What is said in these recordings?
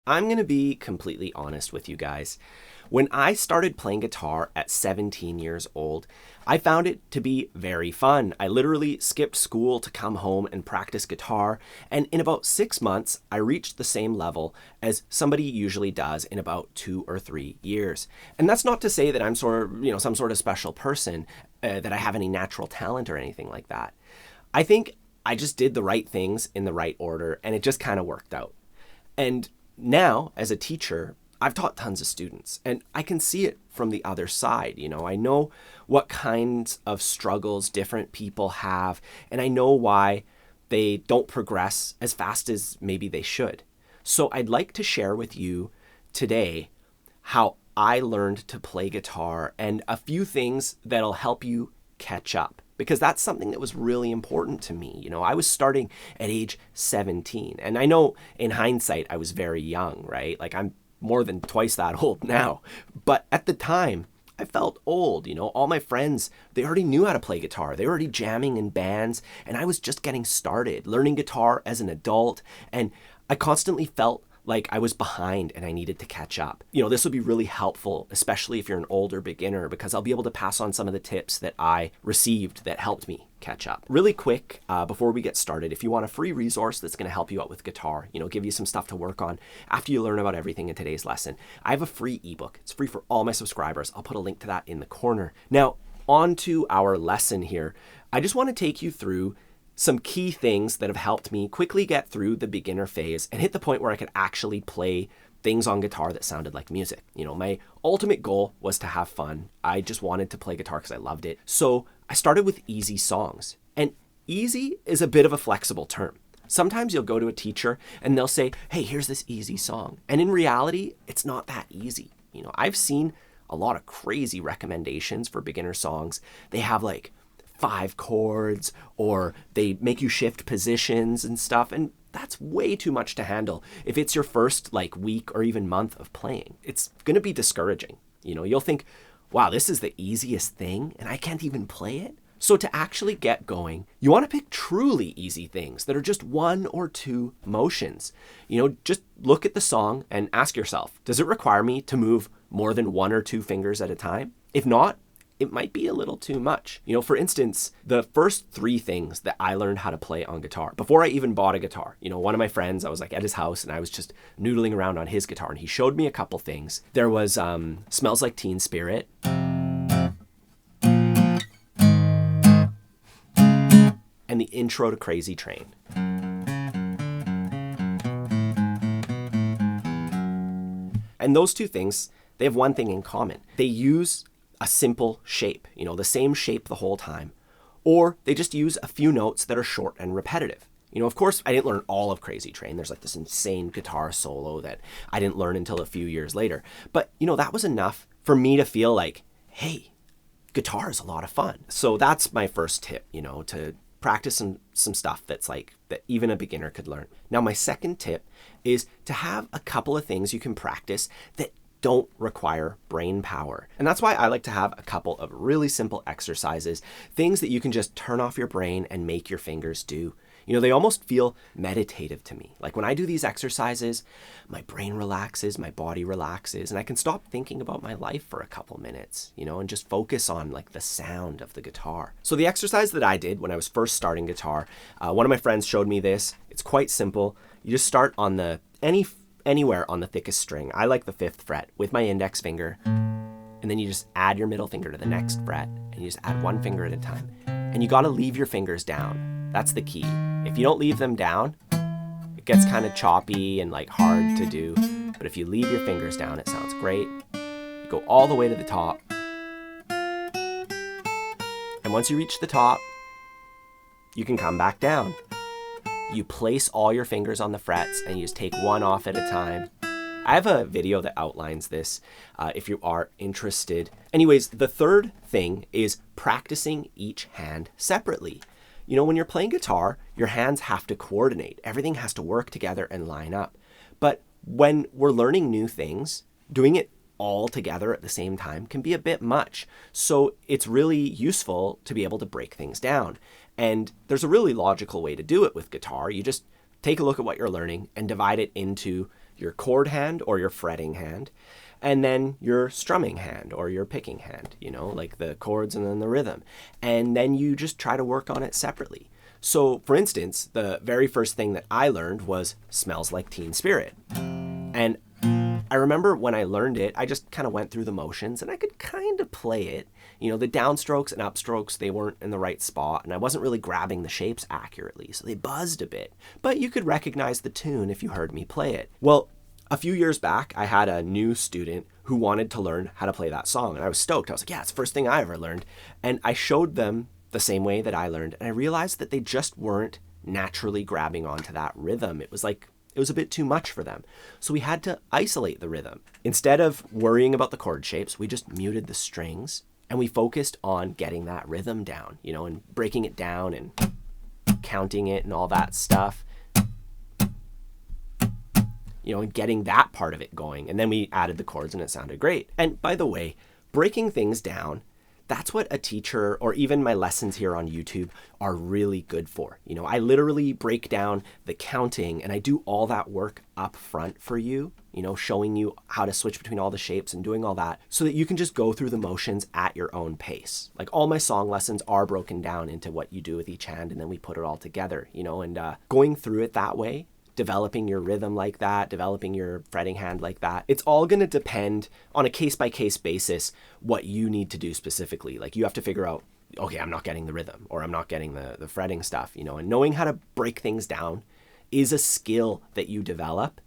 I'm going to be completely honest with you guys. When I started playing guitar at 17 years old, I found it to be very fun. I literally skipped school to come home and practice guitar, and in about 6 months, I reached the same level as somebody usually does in about 2 or 3 years. And that's not to say that I'm some sort of special person, that I have any natural talent or anything like that. I think I just did the right things in the right order, and it just kind of worked out. And now, as a teacher, I've taught tons of students, and I can see it from the other side. I know what kinds of struggles different people have, and I know why they don't progress as fast as maybe they should. So I'd like to share with you today how I learned to play guitar and a few things that'll help you catch up, because that's something that was really important to me. I was starting at age 17, and I know in hindsight I was very young, right? Like, I'm more than twice that old now, but at the time I felt old. All my friends, they already knew how to play guitar. They were already jamming in bands, and I was just getting started learning guitar as an adult, and I constantly felt like I was behind and I needed to catch up. This would be really helpful, especially if you're an older beginner, because I'll be able to pass on some of the tips that I received that helped me catch up. Really quick, before we get started, if you want a free resource that's going to help you out with guitar, give you some stuff to work on after you learn about everything in today's lesson, I have a free ebook. It's free for all my subscribers. I'll put a link to that in the corner. Now, on to our lesson here. I just want to take you through some key things that have helped me quickly get through the beginner phase and hit the point where I could actually play things on guitar that sounded like music. My ultimate goal was to have fun. I just wanted to play guitar because I loved it. So I started with easy songs. And easy is a bit of a flexible term. Sometimes you'll go to a teacher and they'll say, hey, here's this easy song. And in reality, it's not that easy. I've seen a lot of crazy recommendations for beginner songs. They have like 5 chords, or they make you shift positions and stuff, and that's way too much to handle if it's your first week or even month of playing. It's going to be discouraging. You'll think, wow, this is the easiest thing and I can't even play it. So to actually get going, you want to pick truly easy things that are just 1 or 2 motions. Just look at the song and ask yourself, does it require me to move more than 1 or 2 fingers at a time? If not, it might be a little too much. For instance, the first 3 things that I learned how to play on guitar, before I even bought a guitar, one of my friends, I was at his house and I was just noodling around on his guitar and he showed me a couple things. There was Smells Like Teen Spirit, and the intro to Crazy Train. And those 2 things, they have one thing in common. They use a simple shape, the same shape the whole time, or they just use a few notes that are short and repetitive. Of course, I didn't learn all of Crazy Train. There's this insane guitar solo that I didn't learn until a few years later. But, that was enough for me to feel like, hey, guitar is a lot of fun. So that's my first tip, to practice some stuff that's that even a beginner could learn. Now, my second tip is to have a couple of things you can practice that don't require brain power. And that's why I like to have a couple of really simple exercises, things that you can just turn off your brain and make your fingers do. They almost feel meditative to me. When I do these exercises, my brain relaxes, my body relaxes, and I can stop thinking about my life for a couple minutes, and just focus on the sound of the guitar. So the exercise that I did when I was first starting guitar, one of my friends showed me this. It's quite simple. You just start on anywhere on the thickest string. I like the 5th fret with my index finger, and then you just add your middle finger to the next fret, and you just add 1 finger at a time. And you got to leave your fingers down. That's the key. If you don't leave them down, it gets kind of choppy and hard to do. But if you leave your fingers down, it sounds great. You go all the way to the top. And once you reach the top, you can come back down. You place all your fingers on the frets and you just take 1 off at a time. I have a video that outlines this if you are interested. Anyways, the third thing is practicing each hand separately. When you're playing guitar, your hands have to coordinate. Everything has to work together and line up. But when we're learning new things, doing it all together at the same time can be a bit much. So it's really useful to be able to break things down. And there's a really logical way to do it with guitar. You just take a look at what you're learning and divide it into your chord hand or your fretting hand, and then your strumming hand or your picking hand, like the chords and then the rhythm. And then you just try to work on it separately. So, for instance, the very first thing that I learned was Smells Like Teen Spirit. And I remember when I learned it, I just kind of went through the motions and I could kind of play it. The downstrokes and upstrokes, they weren't in the right spot, and I wasn't really grabbing the shapes accurately, so they buzzed a bit. But you could recognize the tune if you heard me play it. Well, a few years back, I had a new student who wanted to learn how to play that song, and I was stoked. I was like, yeah, it's the first thing I ever learned. And I showed them the same way that I learned, and I realized that they just weren't naturally grabbing onto that rhythm. It was a bit too much for them. So we had to isolate the rhythm. Instead of worrying about the chord shapes, we just muted the strings and we focused on getting that rhythm down, and breaking it down and counting it and all that stuff, and getting that part of it going. And then we added the chords and it sounded great. And by the way, breaking things down, that's what a teacher or even my lessons here on YouTube are really good for. I literally break down the counting and I do all that work up front for you, showing you how to switch between all the shapes and doing all that so that you can just go through the motions at your own pace. Like all my song lessons are broken down into what you do with each hand and then we put it all together, and going through it that way, developing your rhythm like that, developing your fretting hand like that. It's all going to depend on a case-by-case basis what you need to do specifically. Like you have to figure out, okay, I'm not getting the rhythm or I'm not getting the fretting stuff, and knowing how to break things down is a skill that you develop.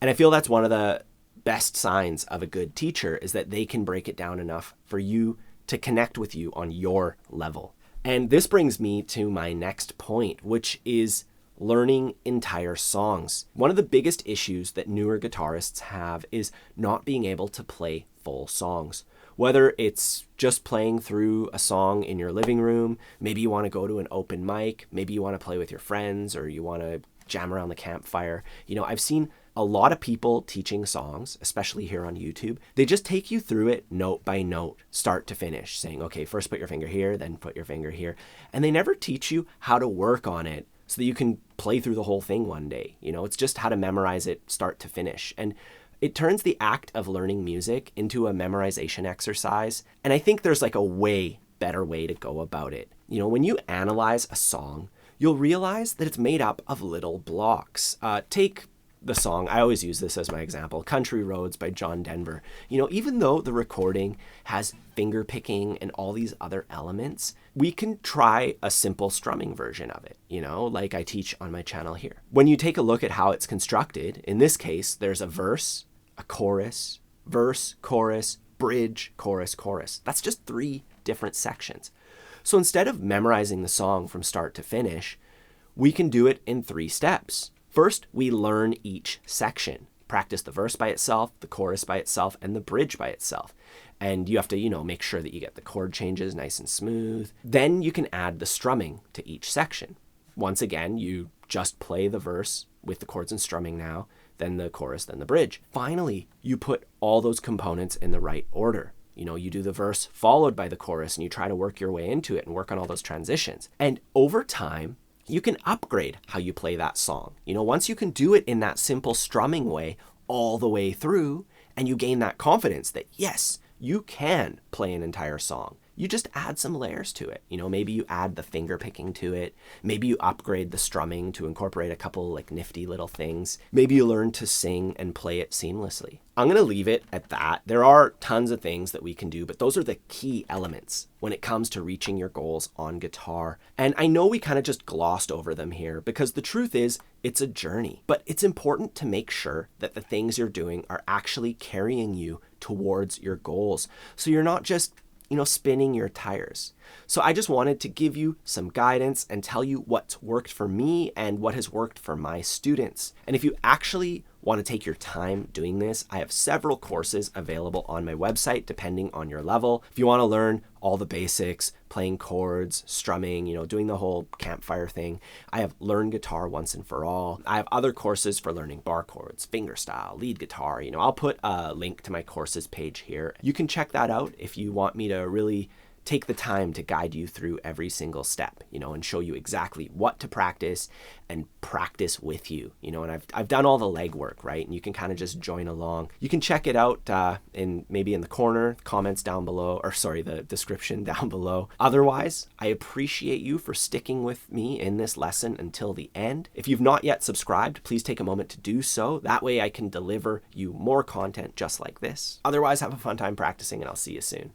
And I feel that's one of the best signs of a good teacher is that they can break it down enough for you to connect with you on your level. And this brings me to my next point, which is learning entire songs. One of the biggest issues that newer guitarists have is not being able to play full songs. Whether it's just playing through a song in your living room, maybe you want to go to an open mic, maybe you want to play with your friends, or you want to jam around the campfire. I've seen a lot of people teaching songs, especially here on YouTube. They just take you through it note by note, start to finish, saying, okay, first put your finger here, then put your finger here. And they never teach you how to work on it so that you can play through the whole thing one day. It's just how to memorize it start to finish. And it turns the act of learning music into a memorization exercise. And I think there's like a way better way to go about it. When you analyze a song, you'll realize that it's made up of little blocks. Take the song, I always use this as my example, Country Roads by John Denver. Even though the recording has finger picking and all these other elements, we can try a simple strumming version of it, like I teach on my channel here. When you take a look at how it's constructed, in this case, there's a verse, a chorus, verse, chorus, bridge, chorus, chorus. That's just 3 different sections. So instead of memorizing the song from start to finish, we can do it in 3 steps. First, we learn each section. Practice the verse by itself, the chorus by itself, and the bridge by itself. And you have to, make sure that you get the chord changes nice and smooth. Then you can add the strumming to each section. Once again, you just play the verse with the chords and strumming now, then the chorus, then the bridge. Finally, you put all those components in the right order. You do the verse followed by the chorus and you try to work your way into it and work on all those transitions. And over time, you can upgrade how you play that song. Once you can do it in that simple strumming way all the way through, and you gain that confidence that, yes, you can play an entire song. You just add some layers to it. Maybe you add the finger picking to it. Maybe you upgrade the strumming to incorporate a couple like nifty little things. Maybe you learn to sing and play it seamlessly. I'm going to leave it at that. There are tons of things that we can do, but those are the key elements when it comes to reaching your goals on guitar. And I know we kind of just glossed over them here because the truth is it's a journey, but it's important to make sure that the things you're doing are actually carrying you towards your goals. So you're not just spinning your tires. So I just wanted to give you some guidance and tell you what's worked for me and what has worked for my students. And if you actually want to take your time doing this, I have several courses available on my website depending on your level. If you want to learn all the basics, playing chords, strumming, doing the whole campfire thing, I have Learn Guitar Once and For All. I have other courses for learning bar chords, fingerstyle, lead guitar. I'll put a link to my courses page here. You can check that out if you want me to really take the time to guide you through every single step, and show you exactly what to practice and practice with you, and I've done all the legwork, right? And you can kind of just join along. You can check it out maybe in the corner, comments down below, or sorry, the description down below. Otherwise, I appreciate you for sticking with me in this lesson until the end. If you've not yet subscribed, please take a moment to do so. That way I can deliver you more content just like this. Otherwise, have a fun time practicing, and I'll see you soon.